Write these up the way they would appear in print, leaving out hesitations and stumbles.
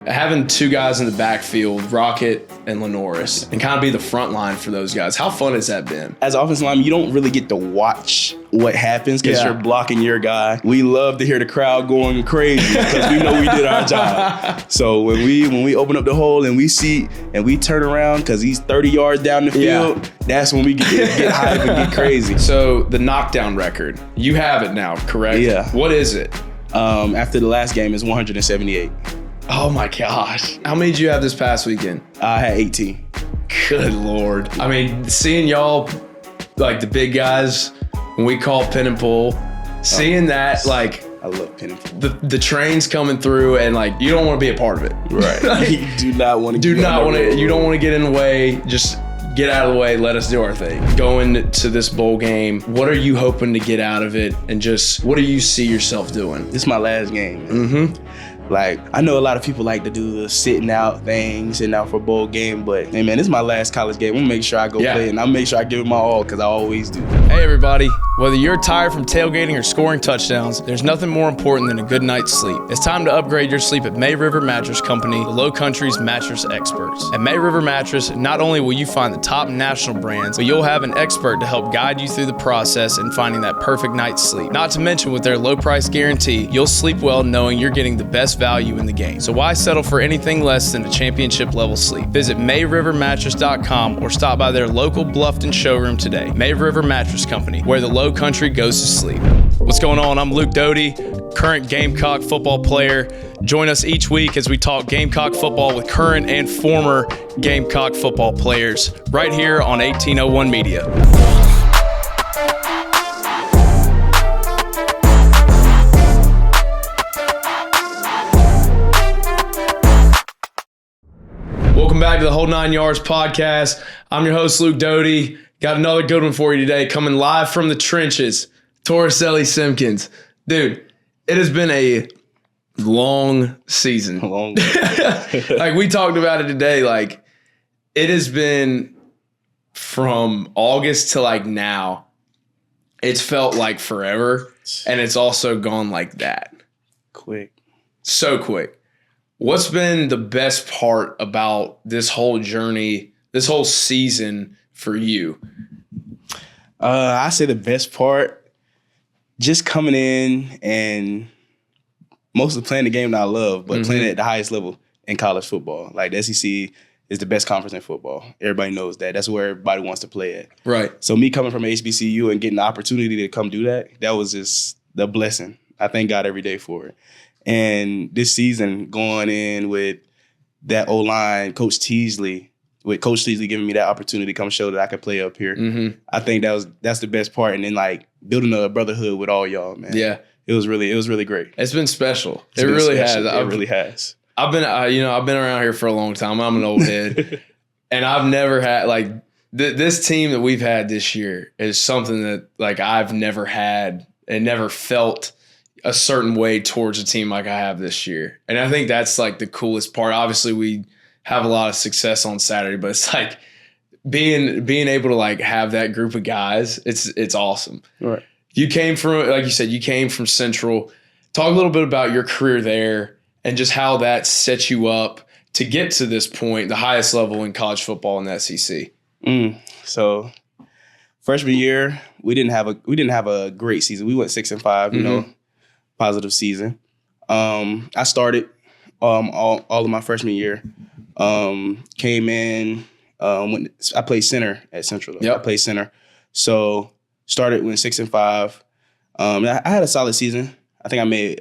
Having two guys in the backfield, Rocket and Lenoris, and kind of be the front line for those guys. How fun has that been? As an offensive lineman, you don't really get to watch what happens because you're blocking your guy. We love to hear the crowd going crazy because we know we did our job. So when we open up the hole and we see and we turn around because he's 30 yards down the field, that's when we get hype and get crazy. So the knockdown record, you have it now, correct? Yeah. What is it? After the last game, it's 178. Oh my gosh. How many did you have this past weekend? I had 18. Good Lord. I mean, seeing y'all, like the big guys, when we call pin and pull, seeing that, like, I love pin and pull. The trains coming through and like, you don't want to be a part of it. Right. Like, you do not want to you don't want to get in the way. Just get out of the way. Let us do our thing. Going to this bowl game, what are you hoping to get out of it? And just, what do you see yourself doing? This is my last game, man. Mm-hmm. Like, I know a lot of people like to do the sitting out for a bowl game, but hey man, this is my last college game. I'm gonna make sure I go play and I'll make sure I give it my all because I always do. Hey everybody, whether you're tired from tailgating or scoring touchdowns, there's nothing more important than a good night's sleep. It's time to upgrade your sleep at May River Mattress Company, the Low Country's mattress experts. At May River Mattress, not only will you find the top national brands, but you'll have an expert to help guide you through the process in finding that perfect night's sleep. Not to mention with their low price guarantee, you'll sleep well knowing you're getting the best value in the game. So why settle for anything less than a championship level sleep? Visit mayrivermattress.com or stop by their local Bluffton showroom today. May River Mattress Company, where the low country goes to sleep. What's going on? I'm Luke Doty, current Gamecock football player. Join us each week as we talk Gamecock football with current and former Gamecock football players right here on 1801 Media. Welcome back to the Whole 9 Yards podcast. I'm your host, Luke Doty. Got another good one for you today, coming live from the trenches, Torricelli Simpkins. Dude, it has been a long season. Like we talked about it today, like it has been from August to like now. It's felt like forever, and it's also gone like that. Quick. So quick. What's been the best part about this whole journey, this whole season for you? I say the best part, just coming in and mostly playing the game that I love, but playing at the highest level in college football. Like the SEC is the best conference in football. Everybody knows that. That's where everybody wants to play at. Right. So me coming from HBCU and getting the opportunity to come do that, that was just the blessing. I thank God every day for it. And this season, going in with that O-line, Coach Teasley giving me that opportunity to come show that I could play up here. I think that's the best part. And then like building a brotherhood with all y'all, man. Yeah, it was really great. It's been special. It really has. It really has. I've been around here for a long time. I'm an old head, and I've never had like this team that we've had this year is something that like I've never had and never felt a certain way towards a team like I have this year. And I think that's like the coolest part. Obviously we have a lot of success on Saturday, but it's like being able to like have that group of guys, it's awesome. Right. You came from, like you said, you came from Central. Talk a little bit about your career there and just how that set you up to get to this point, the highest level in college football in the SEC. So freshman year, we didn't have a great season. We went 6-5, you know, positive season. I started all of my freshman year. Came in, I played center at Central. I played center. So started when 6-5. I had a solid season. I think I made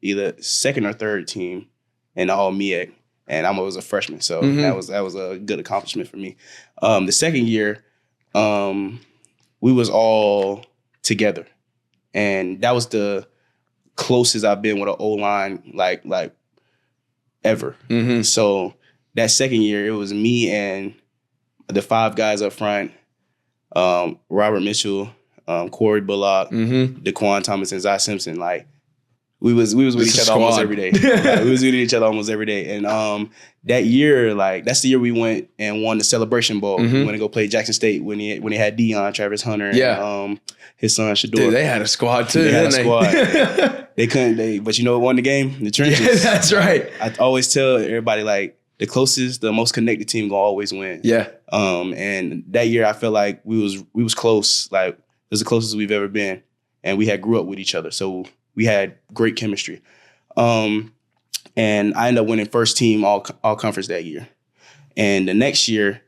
either second or third team in the All MEAC, and I was a freshman. So that was a good accomplishment for me. The second year, we was all together, and that was the closest I've been with an O-line like ever. So that second year, it was me and the five guys up front, Robert Mitchell, Corey Bullock, Daquan Thomas, and Zai Simpson. Like we was with each other almost every day. We was with each other almost every day. And that year, like that's the year we went and won the Celebration Bowl. We went to go play Jackson State when he had Dion, Travis Hunter, and his son Shador. Dude, they had a squad too. They had a squad. They couldn't. But you know what won the game? The trenches. Yeah, that's right. I always tell everybody, like, the closest, the most connected team gonna always win. Yeah. And that year I feel like we was close. Like, it was the closest we've ever been, and we had grew up with each other, so we had great chemistry. And I ended up winning first team all conference that year. And the next year,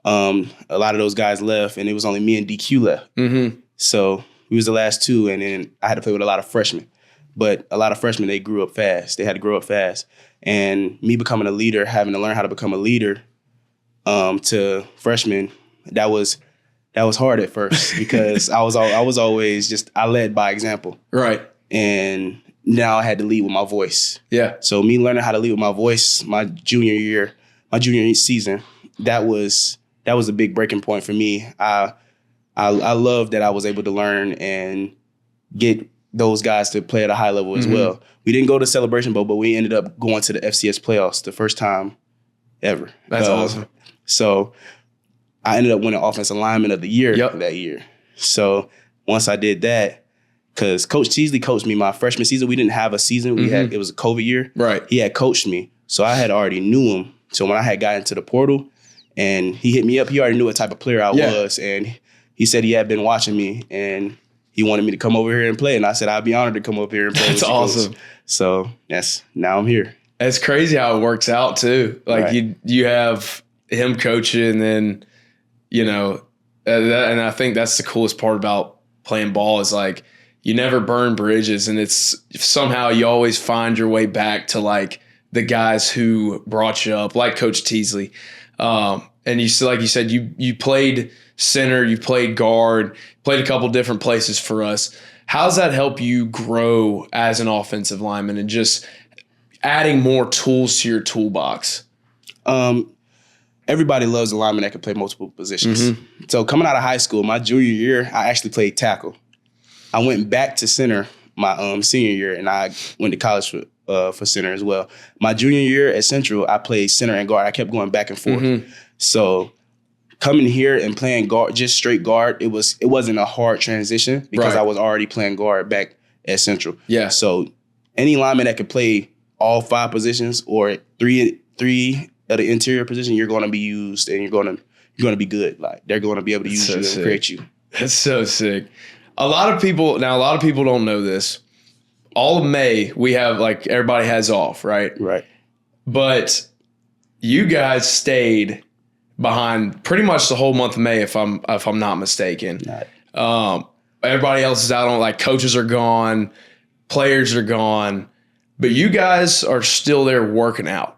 a lot of those guys left, and it was only me and DQ left. Mm-hmm. So we was the last two, and then I had to play with a lot of freshmen. But a lot of freshmen, they grew up fast. They had to grow up fast. And me becoming a leader, having to learn how to become a leader to freshmen, that was hard at first because I was always just, I led by example. Right. And now I had to lead with my voice. Yeah. So me learning how to lead with my voice, my junior season, that was a big breaking point for me. I love that I was able to learn and get those guys to play at a high level as well. We didn't go to Celebration Bowl, but we ended up going to the FCS playoffs the first time ever. That's awesome. So I ended up winning Offensive Lineman of the Year that year. So once I did that, because Coach Teasley coached me my freshman season. We didn't have a season. It was a COVID year. Right. He had coached me. So I had already knew him. So when I had got into the portal and he hit me up, he already knew what type of player I was. And he said he had been watching me and he wanted me to come over here and play. And I said, I'd be honored to come over here and play. That's awesome. So now I'm here. It's crazy how it works out too. Like you have him coaching and then, you know, and I think that's the coolest part about playing ball is like, you never burn bridges, and it's somehow you always find your way back to like the guys who brought you up, like Coach Teasley. And like you said, you played center, you played guard, played a couple different places for us. How's that help you grow as an offensive lineman and just adding more tools to your toolbox? Everybody loves a lineman that can play multiple positions. So coming out of high school, my junior year, I actually played tackle. I went back to center my senior year, and I went to college for center as well. My junior year at Central, I played center and guard. I kept going back and forth. So coming here and playing guard, just straight guard, it wasn't a hard transition because I was already playing guard back at Central. Yeah. So any lineman that could play all 5 positions or three of the interior position, you're going to be used and you're going to be good. Like they're going to be able to use you and create you. That's so sick. A lot of people don't know this. All of May, we have like everybody has off, right? Right. But you guys stayed behind pretty much the whole month of May, if I'm not mistaken. Everybody else is out on, like, coaches are gone, players are gone, but you guys are still there working out.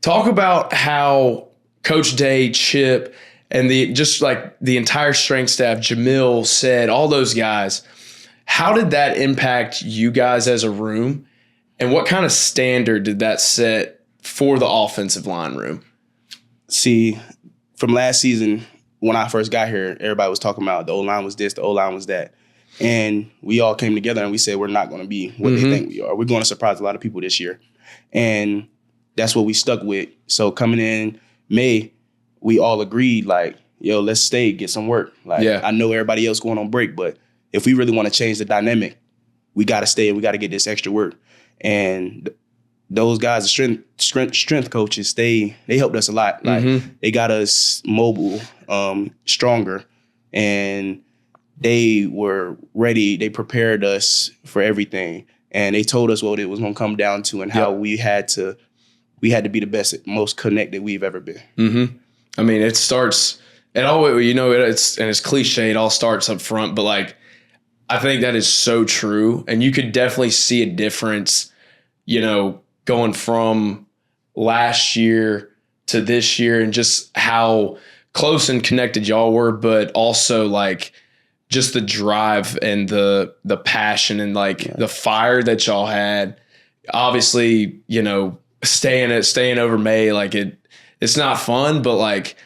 Talk about how Coach Day, Chip, and the entire strength staff, Jamil, said, all those guys, how did that impact you guys as a room? And what kind of standard did that set for the offensive line room? See, from last season, when I first got here, everybody was talking about the O-line was this, the O-line was that. And we all came together and we said, we're not going to be what they think we are. We're going to surprise a lot of people this year. And that's what we stuck with. So coming in May, we all agreed, like, yo, let's stay, get some work. Like, I know everybody else going on break, but if we really want to change the dynamic, we got to stay and we got to get this extra work. And those guys, the strength coaches, they helped us a lot. Like they got us mobile, stronger, and they were ready. They prepared us for everything, and they told us what it was going to come down to and how we had to be the best, most connected we've ever been. I mean, it starts. It always, it's cliche. It all starts up front, but like, I think that is so true, and you could definitely see a difference. Going from last year to this year and just how close and connected y'all were, but also like just the drive and the passion and the fire that y'all had. Obviously, staying over May, like it's not fun, but like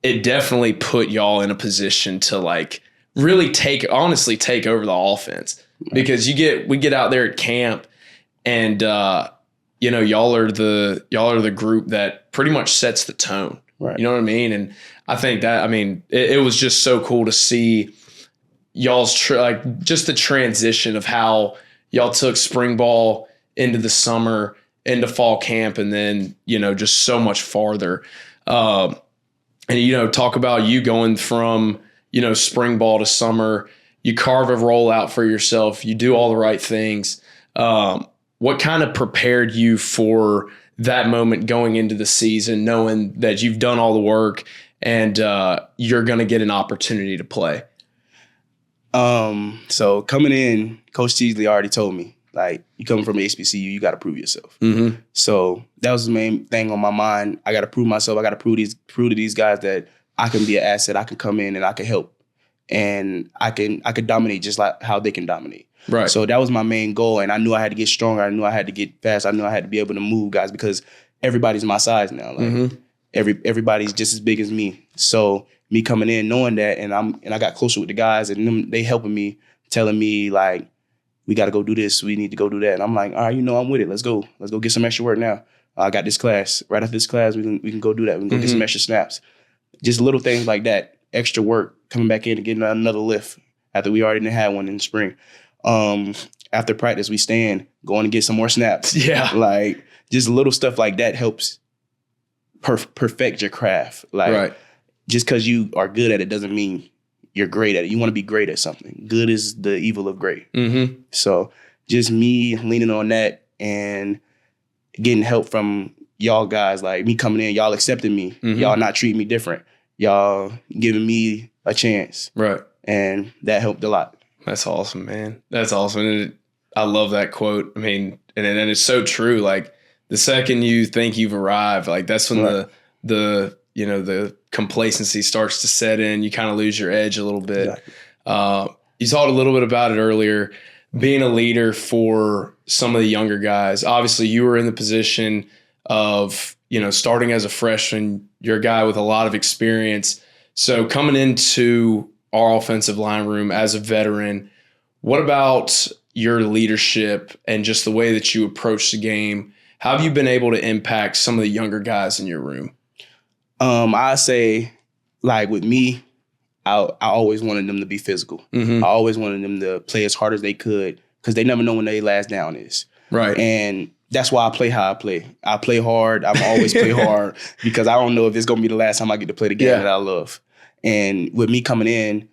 it definitely put y'all in a position to like really take over the offense because we get out there at camp and y'all are the group that pretty much sets the tone. Right. You know what I mean? And I think that, it was just so cool to see y'all's just the transition of how y'all took spring ball into the summer, into fall camp, and then, just so much farther. And, talk about you going from, spring ball to summer, you carve a role out for yourself, you do all the right things. What kind of prepared you for that moment going into the season, knowing that you've done all the work and you're going to get an opportunity to play? So coming in, Coach Teasley already told me, like, you coming from HBCU, you got to prove yourself. Mm-hmm. So that was the main thing on my mind. I got to prove myself. I got to prove to these guys that I can be an asset. I can come in and I can help, and I can dominate just like how they can dominate. Right. So that was my main goal, and I knew I had to get stronger. I knew I had to get fast. I knew I had to be able to move guys because everybody's my size now. Like everybody's just as big as me. So me coming in knowing that, and I got closer with the guys, and they helping me, telling me like, we got to go do this. We need to go do that. And I'm like, all right, I'm with it. Let's go get some extra work now. I got this class. Right after this class, we can go do that. We can go get some extra snaps. Just little things like that. Extra work, coming back in and getting another lift after we already had one in the spring. After practice, we stand, going to get some more snaps. Yeah. Like, just little stuff like that helps perfect your craft. Like, just because you are good at it doesn't mean you're great at it. You want to be great at something. Good is the evil of great. Mm-hmm. So just me leaning on that and getting help from y'all guys, like me coming in, y'all accepting me, y'all not treating me different, y'all giving me a chance. Right. And that helped a lot. That's awesome, man. That's awesome. And I love that quote. I mean, and it's so true. Like, the second you think you've arrived, like, that's when the complacency starts to set in. You kind of lose your edge a little bit. Exactly. You talked a little bit about it earlier, being a leader for some of the younger guys. Obviously, you were in the position of, starting as a freshman. You're a guy with a lot of experience. So coming into our offensive line room as a veteran, what about your leadership and just the way that you approach the game? How have you been able to impact some of the younger guys in your room? I say, like, with me, I always wanted them to be physical. I always wanted them to play as hard as they could because they never know when their last down is. Right. And that's why I play how I play. I play hard. I'm always play hard because I don't know if it's going to be the last time I get to play the game that I love. And with me coming in,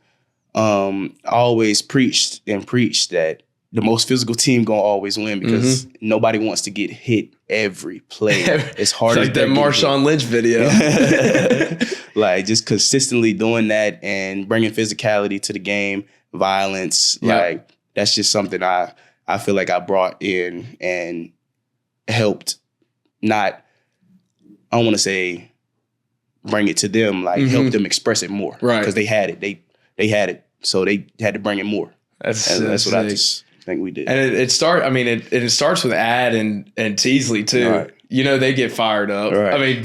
I always preached that the most physical team gonna always win because nobody wants to get hit every play. It's hard. Like that Marshawn Lynch video. Like, just consistently doing that and bringing physicality to the game, violence. Yep. Like, that's just something I feel like I brought in and helped. Not, I don't want to say bring it to them, like help them express it more. Right. Because they had it. They had it. So they had to bring it more. That's what I just think we did. And it starts with Ad and Teasley too. Right. They get fired up. Right. I mean,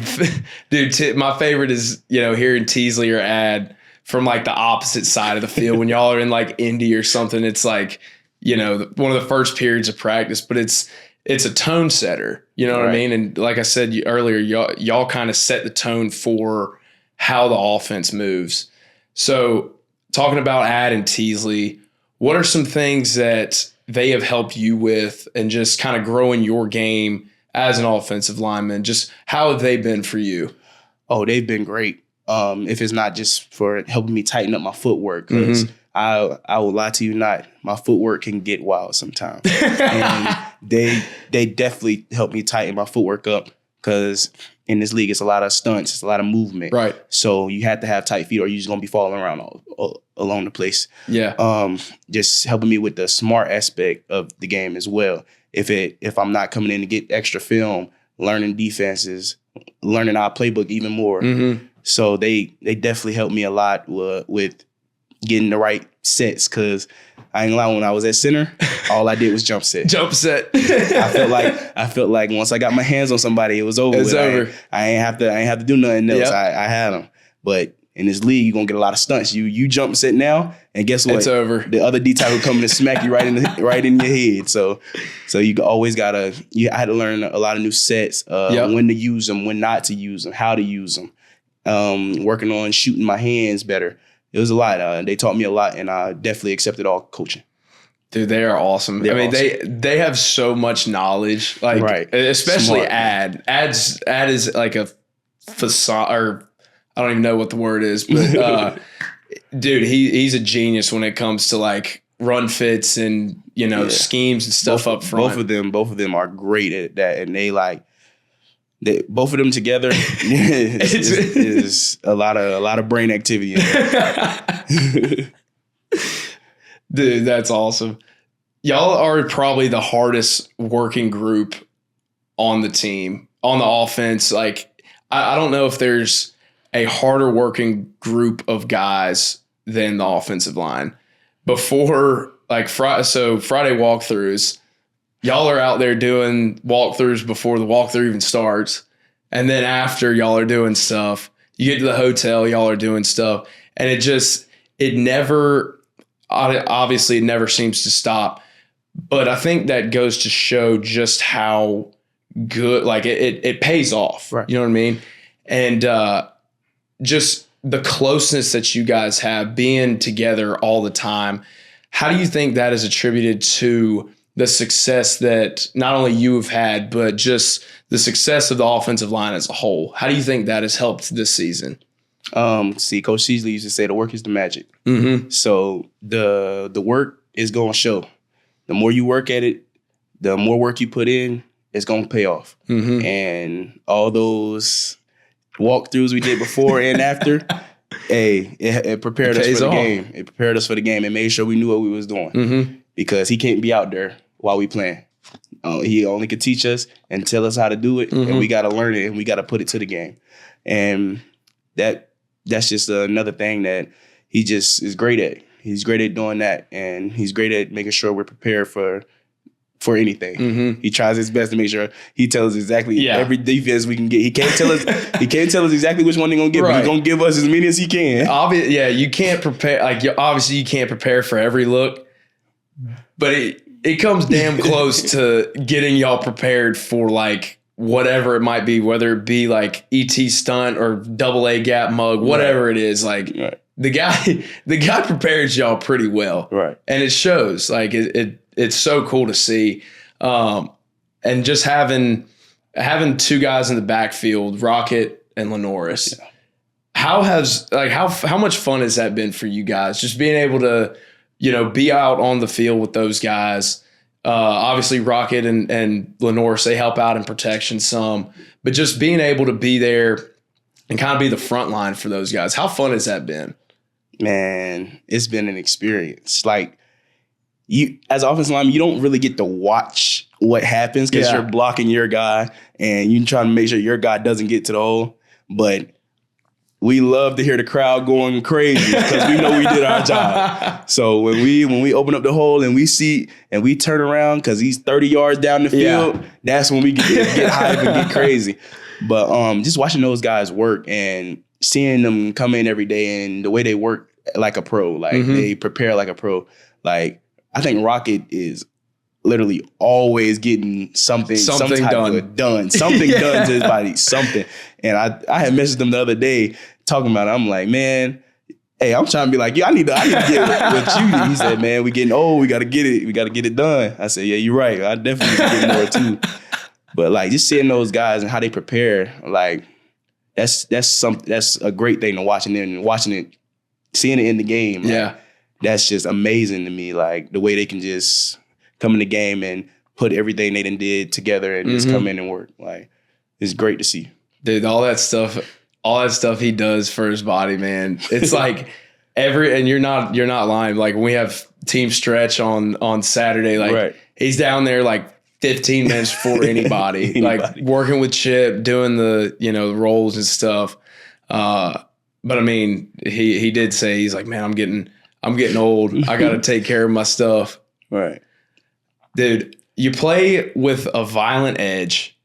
dude, my favorite is, hearing Teasley or Ad from like the opposite side of the field when y'all are in like Indy or something. It's like, one of the first periods of practice, but it's a tone setter. You know what I mean? And like I said earlier, y'all kind of set the tone for how the offense moves. So talking about Ad and Teasley, what are some things that they have helped you with and just kind of growing your game as an offensive lineman? Just how have they been for you? Oh, they've been great. If it's not just for helping me tighten up my footwork, because I will lie to you not, my footwork can get wild sometimes. And they definitely help me tighten my footwork up because in this league, it's a lot of stunts, it's a lot of movement. Right. So you have to have tight feet or you're just going to be falling around all along the place. Yeah. Just helping me with the smart aspect of the game as well. If I'm not coming in to get extra film, learning defenses, learning our playbook even more. So they definitely helped me a lot with getting the right sets because I ain't gonna lie, when I was at center, all I did was jump set. I felt like once I got my hands on somebody, it was over. It's over. I ain't have to do nothing else. Yep. I had them. But in this league, you're gonna get a lot of stunts. You jump set now, and guess what? It's over. The other D type will come in and smack you right in your head. So you always gotta. I had to learn a lot of new sets, when to use them, when not to use them, how to use them. Working on shooting my hands better. It was a lot. They taught me a lot, and I definitely accepted all coaching. Dude, they are awesome. They're I mean, awesome. they have so much knowledge, like Right. especially Smart. Ad is like a facade, or I don't even know what the word is, but dude, he's a genius when it comes to like run fits and schemes and stuff up front. Both of them are great at that, and both of them together is a lot of brain activity in there. Dude, that's awesome. Y'all are probably the hardest working group on the team, on the offense. Like, I don't know if there's a harder working group of guys than the offensive line. Before, like, Friday walkthroughs, y'all are out there doing walkthroughs before the walkthrough even starts. And then after, y'all are doing stuff. You get to the hotel, y'all are doing stuff. And it never seems to stop. But I think that goes to show just how good, like, it pays off. Right. You know what I mean? And just the closeness that you guys have, being together all the time. How do you think that is attributed to the success that not only you have had, but just the success of the offensive line as a whole? How do you think that has helped this season? Coach Sheasley used to say the work is the magic. Mm-hmm. So the work is going to show. The more you work at it, the more work you put in, it's going to pay off. Mm-hmm. And all those walkthroughs we did before and after, it prepared us for the game. It prepared us for the game and made sure we knew what we was doing. Mm-hmm. Because he can't be out there while we playing. He only could teach us and tell us how to do it, and we got to learn it and we got to put it to the game. And that's just another thing that he just is great at. He's great at doing that, and he's great at making sure we're prepared for anything. Mm-hmm. He tries his best to make sure he tells us exactly every defense we can get. He can't tell us exactly which one they're gonna get, but he's gonna give us as many as he can. You can't prepare. Like, obviously, you can't prepare for every look, but it comes damn close to getting y'all prepared for, like, whatever it might be, whether it be like ET stunt or double A gap mug, whatever it is. Like, the guy prepares y'all pretty well, right? And it shows. Like, it's so cool to see, and just having two guys in the backfield, Rocket and Lenoris. Yeah. How much fun has that been for you guys? Just being able to, be out on the field with those guys. Obviously, Rocket and Lenoris, they help out in protection some, but just being able to be there and kind of be the front line for those guys. How fun has that been? Man, it's been an experience. Like, you, as offensive lineman, you don't really get to watch what happens because you're blocking your guy and you're trying to make sure your guy doesn't get to the hole. But we love to hear the crowd going crazy because we know we did our job. So when we open up the hole and we see and we turn around because he's 30 yards down the field, that's when we get hype and get crazy. But just watching those guys work and seeing them come in every day and the way they work like a pro, like they prepare like a pro. Like, I think Rocket is literally always getting something done. Something done to his body, something. And I had messaged him the other day talking about it. I'm like, man, hey, I'm trying to be like, I need to get with you. He said, man, we getting old. We got to get it. We got to get it done. I said, yeah, you're right. I definitely need to get more too. But like, just seeing those guys and how they prepare, like, that's a great thing to watch. And then watching it, seeing it in the game. Like, that's just amazing to me. Like, the way they can just come in the game and put everything they done did together and just come in and work. Like, it's great to see. Dude, all that stuff he does for his body, man. It's like and you're not lying. Like, when we have team stretch on Saturday, like he's down there like 15 minutes before anybody, like working with Chip, doing the, the rolls and stuff. But I mean, he did say, he's like, man, I'm getting old. I got to take care of my stuff. Right. Dude, you play with a violent edge.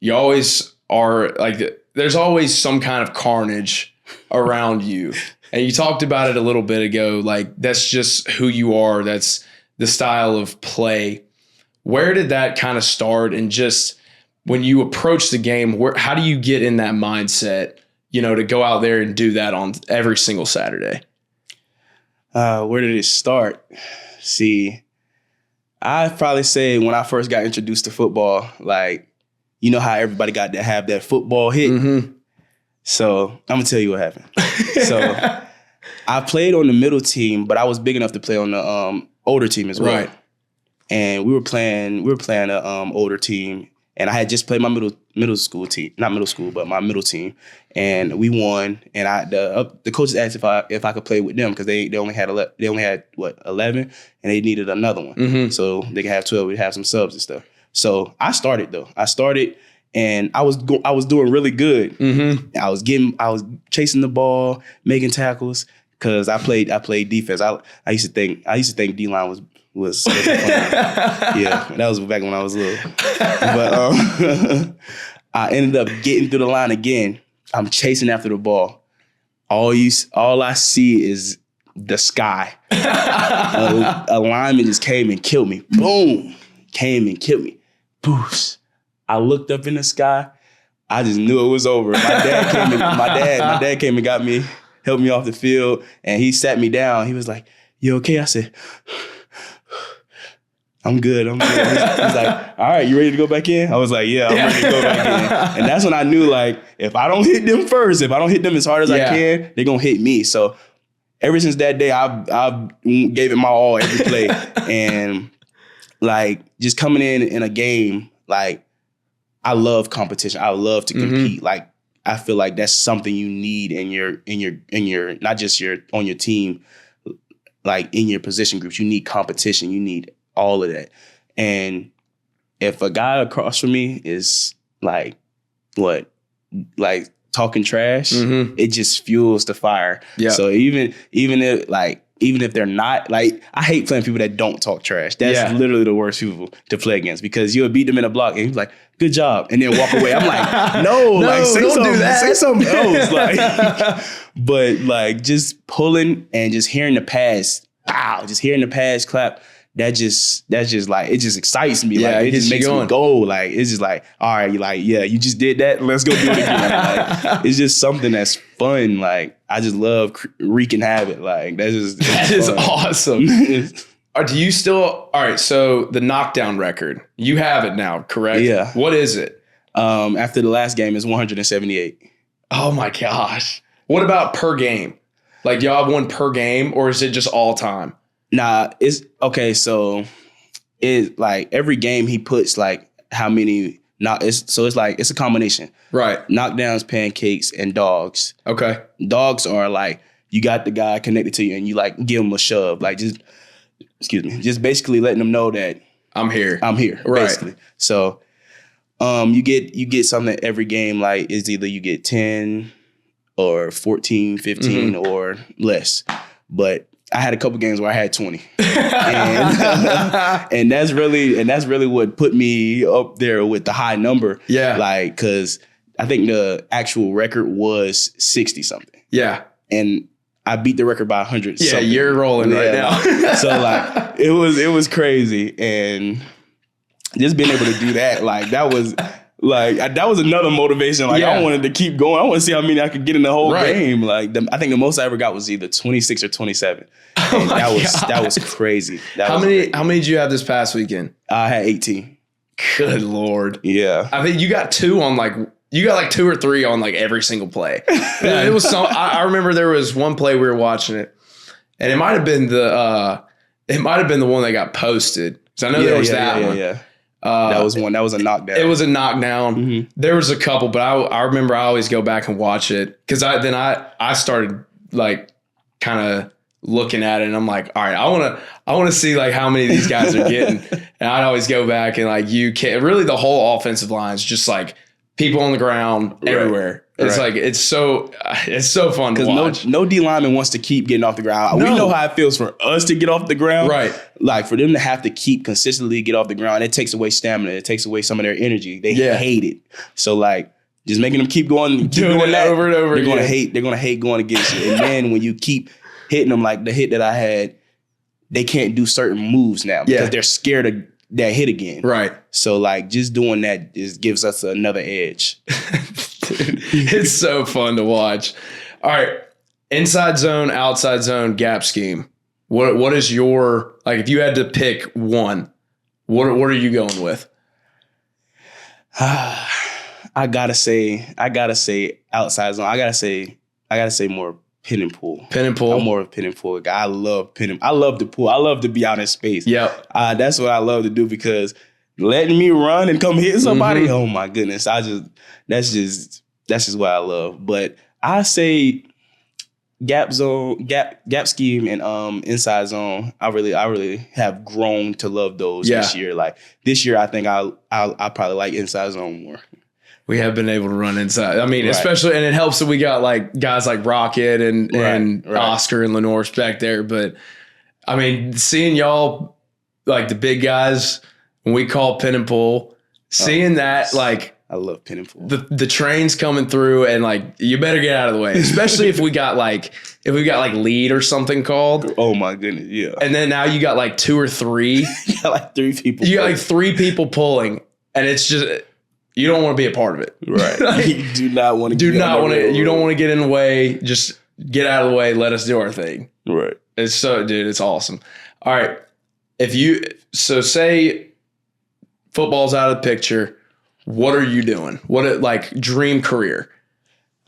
You always are like, there's always some kind of carnage around you. And you talked about it a little bit ago. Like, that's just who you are. That's the style of play. Where did that kind of start? And just when you approach the game, how do you get in that mindset, to go out there and do that on every single Saturday? Where did it start? See, I'd probably say when I first got introduced to football, like, you know how everybody got to have that football hit? Mm-hmm. So I'm going to tell you what happened. So I played on the middle team, but I was big enough to play on the older team as well. Right. And we were playing a older team, and I had just played my middle school team, not middle school, but my middle team, and we won. And the coaches asked if I could play with them because they only had 11, and they needed another one, Mm-hmm. so they could have 12. We'd have some subs and stuff. So I started though. And I was doing really good. Mm-hmm. I was chasing the ball, making tackles because I played defense. I used to think D-line was fun. Yeah, that was back when I was little. But I ended up getting through the line again. I'm chasing after the ball. All I see is the sky. A lineman just came and killed me. Boom! Came and killed me. Boosh! I looked up in the sky. I just knew it was over. My dad came and got me, helped me off the field, and he sat me down. He was like, "You okay?" I said, I'm good. He's like, all right, you ready to go back in? I was like, yeah, I'm ready to go back in. And that's when I knew, like, if I don't hit them first, if I don't hit them as hard as I can, they're going to hit me. So ever since that day, I gave it my all every play. And, like, just coming in a game, like, I love competition. I love to compete. Mm-hmm. Like, I feel like that's something you need in your not just on your team, like in your position groups. You need competition. You need all of that. And if a guy across from me is like talking trash, it just fuels the fire. Yeah. So even if they're not, like, I hate playing people that don't talk trash. That's literally the worst people to play against because you'll beat them in a block and he's like, good job, and then walk away. I'm like, no, like, say something else. Like, but like just pulling and just hearing the pass, just hearing the pass clap. That's just like, it just excites me. Yeah, like, it just makes me go. Like, it's just like, all right, like, yeah, you just did that. Let's go do it again. Like, it's just something that's fun. Like, I just love wreaking havoc. Like, that is awesome. Do you still, all right, so the knockdown record, you have it now, correct? Yeah. What is it? After the last game, it's 178. Oh my gosh. What about per game? Like, y'all have one per game, or is it just all time? Nah, it's okay. So it, like, every game he puts like how many it's a combination. Right. Knockdowns, pancakes, and dogs. Okay. Dogs are like, you got the guy connected to you and you like give him a shove. Like, just basically letting them know that I'm here. Right. Basically. So you get something every game, like it's either you get 10 or 14, 15 or less. But I had a couple games where I had 20. and that's really what put me up there with the high number. Yeah. Like, cause I think the actual record was 60 something. Yeah. And I beat the record by 100. Yeah, something. You're rolling right now. So like it was crazy. And just being able to do that, like that was another motivation. Like, I wanted to keep going. I want to see how many I could get in the whole game. Like, I think the most I ever got was either 26 or 27. And that was crazy. How many did you have this past weekend? I had 18. Good Lord. Yeah. I think you got two or three on like every single play. It was I remember there was one play we were watching it, and it might have been the one that got posted. So I know there was that one. Yeah. That was one. That was a knockdown. It was a knockdown. Mm-hmm. There was a couple, but I remember I always go back and watch it because I started like kind of looking at it and I'm like, all right, I want to see like how many of these guys are getting, and I'd always go back and like really the whole offensive line is just like people on the ground everywhere. It's like it's so fun to watch. Because no D lineman wants to keep getting off the ground. No. We know how it feels for us to get off the ground. Right. Like for them to have to keep consistently get off the ground, it takes away stamina. It takes away some of their energy. They hate it. So like just making them keep going, keep doing that over and over. They're gonna hate going against you. And then when you keep hitting them like the hit that I had, they can't do certain moves now because they're scared of that hit again. Right. So like just doing that just gives us another edge. Dude, it's so fun to watch. All right. Inside zone, outside zone, gap scheme. What is your, like, if you had to pick one, What are you going with? I gotta say outside zone. I gotta say more pin and pull. Pin and pull. I'm more of a pin and pull guy. I love pin and I love to pull. I love to be out in space. Yep. That's what I love to do because letting me run and come hit somebody, oh my goodness. That's just what I love. But I say gap scheme and inside zone. I really have grown to love those this year. Like this year I think I'll probably like inside zone more. We have been able to run inside. I mean, especially, and it helps that we got like guys like Rocket and Oscar and Lenore's back there. But I mean, seeing y'all, like the big guys, when we call pin and pull, seeing that, like, I love pin and pull. The trains coming through, and like, you better get out of the way, especially if we got like lead or something called. Oh my goodness, yeah. And then now you got like 2 or 3. You got like 3 people. You got like 3 people pulling, and it's just. You don't want to be a part of it. Right. Like, you do not want to you don't want to get in the way. Just get out of the way. Let us do our thing. Right. It's awesome. All right. Say football's out of the picture. What are you doing? Dream career?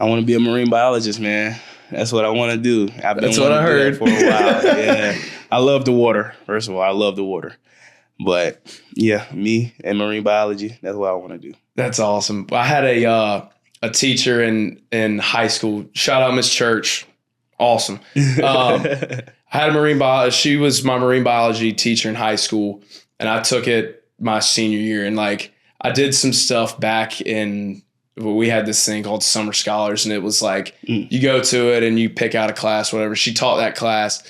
I want to be a marine biologist, man. That's what I want to do. That's what I heard for a while. Yeah. I love the water. First of all, I love the water. But yeah, me and marine biology, that's what I want to do. That's awesome. I had a teacher in high school. Shout out Miss Church. Awesome. I had a marine biology. She was my marine biology teacher in high school, and I took it my senior year. And like I did some stuff back in. We had this thing called Summer Scholars, and it was like you go to it and you pick out a class, whatever. She taught that class,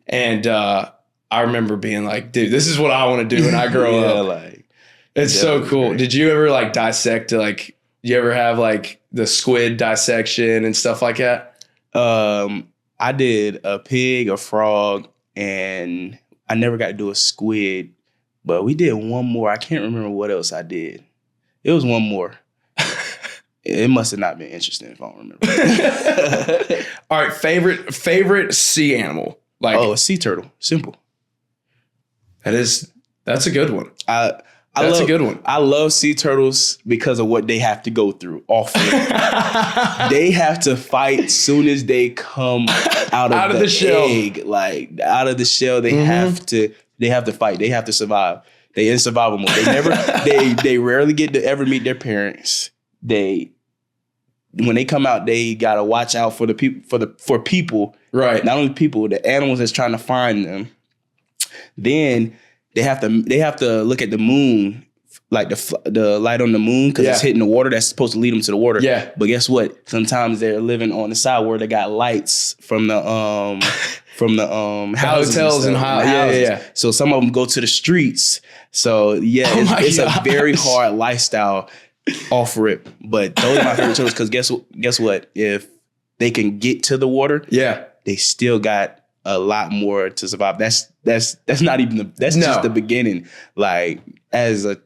and I remember being like, dude, this is what I want to do when I grow up. Like, it's so cool. Great. Did you ever like dissect, like, you ever have like the squid dissection and stuff like that? I did a pig, a frog, and I never got to do a squid, but we did one more. I can't remember what else I did. It was one more. It must have not been interesting if I don't remember. All right, favorite sea animal? Like, a sea turtle. Simple. That's a good one. That's a good one. I love sea turtles because of what they have to go through. Often, they have to fight soon as they come out of the egg. Shell. Like out of the shell, they have to fight. They have to survive. They in survival mode. They rarely get to ever meet their parents. When they come out, they gotta watch out for the people for people. Right. Not only people, the animals that's trying to find them. Then they have to look at the moon, like the light on the moon, because it's hitting the water. That's supposed to lead them to the water. Yeah. But guess what? Sometimes they're living on the side where they got lights from the houses hotels and houses. Yeah. So some of them go to the streets. So it's a very hard lifestyle off rip. But those are my favorite turtles because guess what? If they can get to the water, they still got a lot more to survive. That's not even just the beginning. Like as an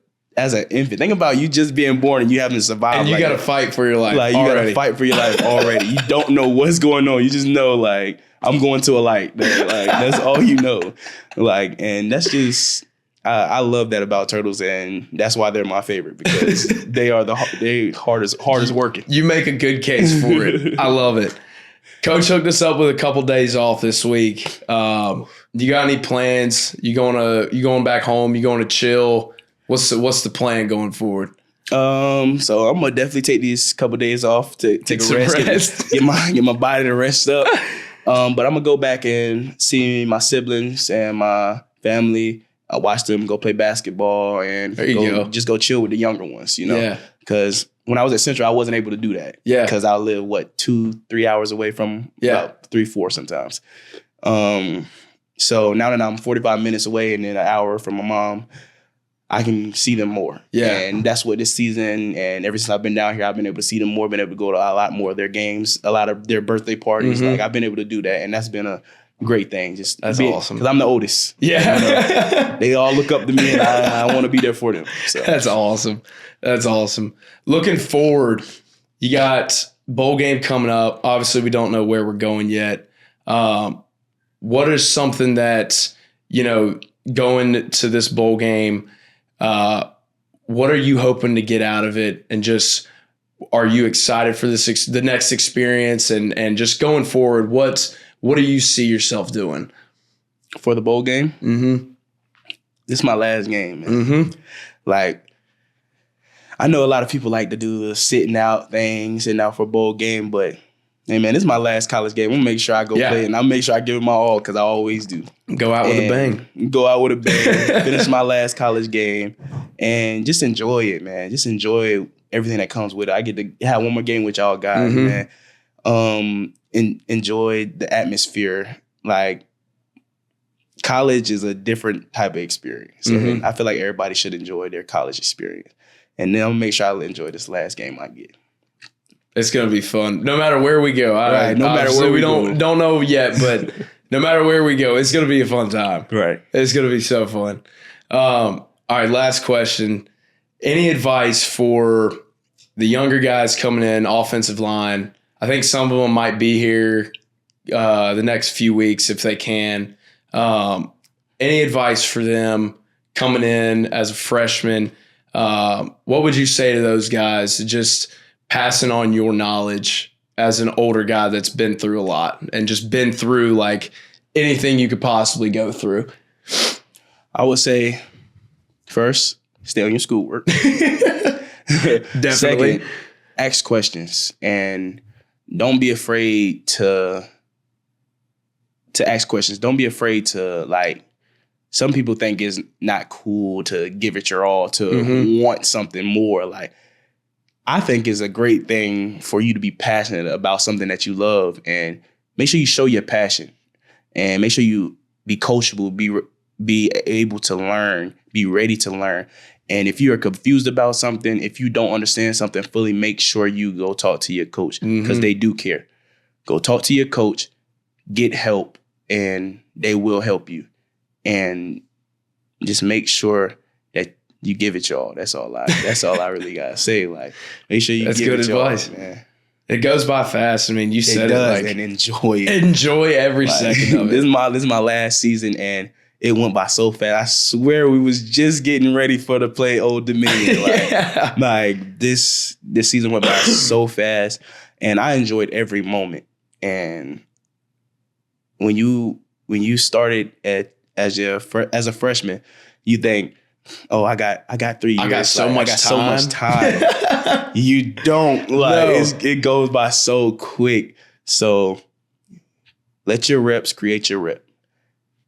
infant, think about you just being born and you having to survive. And you got to fight for your life. Like you got to fight for your life already. You don't know what's going on. You just know like I'm going to a light. Like that's all you know. Like and that's just. I love that about turtles, and that's why they're my favorite because they are they hardest working. You make a good case for it. I love it. Coach hooked us up with a couple days off this week. You got any plans? You going back home? You going to chill? What's the plan going forward? So I'm gonna definitely take these couple days off to take a rest. Get my body to rest up. But I'm gonna go back and see my siblings and my family. I watch them go play basketball and just go chill with the younger ones, you know? Yeah. Because when I was at Central, I wasn't able to do that. Yeah. Because I live, 2-3 hours away from about 3-4 sometimes. So now that I'm 45 minutes away and then an hour from my mom, I can see them more. Yeah. And that's what this season and ever since I've been down here, I've been able to see them more, been able to go to a lot more of their games, a lot of their birthday parties. Like I've been able to do that. And that's been a great thing. That's awesome. Because I'm the oldest. Yeah. They all look up to me and I want to be there for them. So. That's awesome. That's awesome. Looking forward, you got bowl game coming up. Obviously, we don't know where we're going yet. What is something that, going to this bowl game, What are you hoping to get out of it? And just, are you excited for the next experience and just going forward? What do you see yourself doing for the bowl game? Mm-hmm. This is my last game, man. Mm-hmm. Like, I know a lot of people like to do the sitting out for a bowl game, but hey, man, this is my last college game. I'm gonna make sure I go play, and I'll make sure I give it my all because I always do. Go out with a bang. Go out with a bang. Finish my last college game, and just enjoy it, man. Just enjoy everything that comes with it. I get to have one more game with y'all guys, man. Enjoy the atmosphere. Like, college is a different type of experience, and I feel like everybody should enjoy their college experience. And then I'll make sure I enjoy this last game I get. It's gonna be fun, no matter where we go. Right, no matter where we don't know yet, but no matter where we go, it's gonna be a fun time. Right, it's gonna be so fun. All right, last question. Any advice for the younger guys coming in, offensive line? I think some of them might be here the next few weeks if they can. Any advice for them coming in as a freshman? What would you say to those guys? Just passing on your knowledge as an older guy that's been through a lot and just been through like anything you could possibly go through. I would say, first, stay on your schoolwork. Definitely. Second, ask questions and don't be afraid to ask questions. Don't be afraid to, like, some people think it's not cool to give it your all, to want something more. Like, I think it's a great thing for you to be passionate about something that you love, and make sure you show your passion, and make sure you be coachable, be able to learn, be ready to learn. And if you are confused about something, if you don't understand something fully, make sure you go talk to your coach because they do care. Go talk to your coach, get help, and they will help you. And just make sure that you give it your all. That's all I really gotta say. Like, make sure you That's give good it your advice, all, man. It goes by fast. I mean, you said does, it like, and enjoy it. Enjoy every second of it. This is my last season, and it went by so fast. I swear we was just getting ready for the play Old Dominion. Like this season went by so fast, and I enjoyed every moment. And when you started as a freshman, you think, oh, I got 3 years. I got so much time. You don't. It goes by so quick. So let your reps create your rep.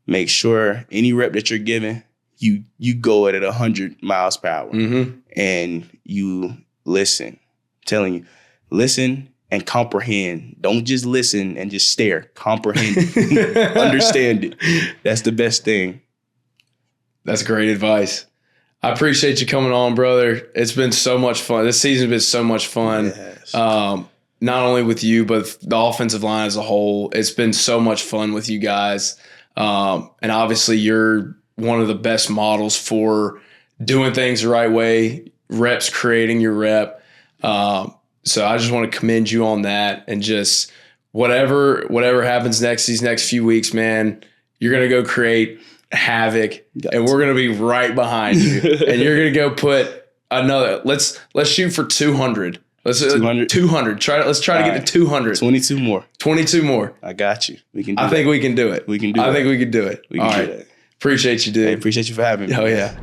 Make sure any rep that you're giving, you go at 100 miles per hour. And you listen. I'm telling you, listen and comprehend. Don't just listen and just stare. Comprehend it. Understand it. That's the best thing. That's great advice. I appreciate you coming on, brother. It's been so much fun. This season's been so much fun. Yes. Not only with you, but the offensive line as a whole. It's been so much fun with you guys. And obviously you're one of the best models for doing things the right way, reps creating your rep. So I just want to commend you on that, and just whatever happens these next few weeks, man, you're going to go create havoc, and we're going to be right behind you. And you're going to go put another, let's shoot for 200. Let's 200. Let's try to get to 200. 22 more. 22 more. I got you. We can do I think we can do it. We can do it. I think we can do it. We can do that. Appreciate you, dude. Hey, appreciate you for having me. Oh, yeah.